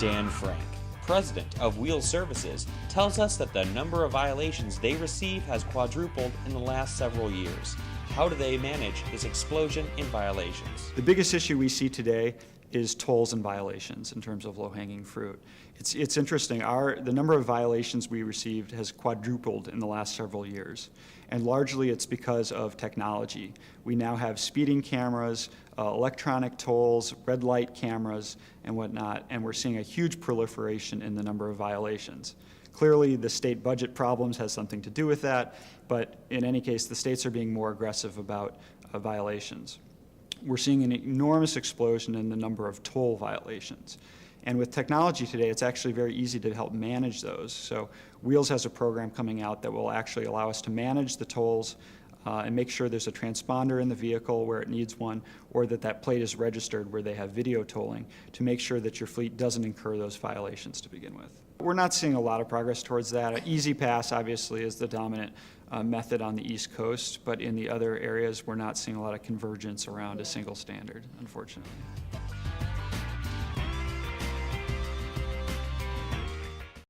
Dan Frank, president of Wheels Services, tells us that the number of violations they receive has quadrupled in the last several years. How do they manage this explosion in violations? The biggest issue we see today is tolls and violations in terms of low-hanging fruit. It's interesting, the number of violations we received has quadrupled in the last several years. And largely it's because of technology. We now have speeding cameras, electronic tolls, red light cameras, and whatnot, and we're seeing a huge proliferation in the number of violations. Clearly, the state budget problems has something to do with that, but in any case, the states are being more aggressive about violations. We're seeing an enormous explosion in the number of toll violations. And with technology today, it's actually very easy to help manage those. So Wheels has a program coming out that will actually allow us to manage the tolls and make sure there's a transponder in the vehicle where it needs one, or that plate is registered where they have video tolling to make sure that your fleet doesn't incur those violations to begin with. We're not seeing a lot of progress towards that. Easy Pass obviously is the dominant method on the East Coast, but in the other areas we're not seeing a lot of convergence around a single standard, unfortunately.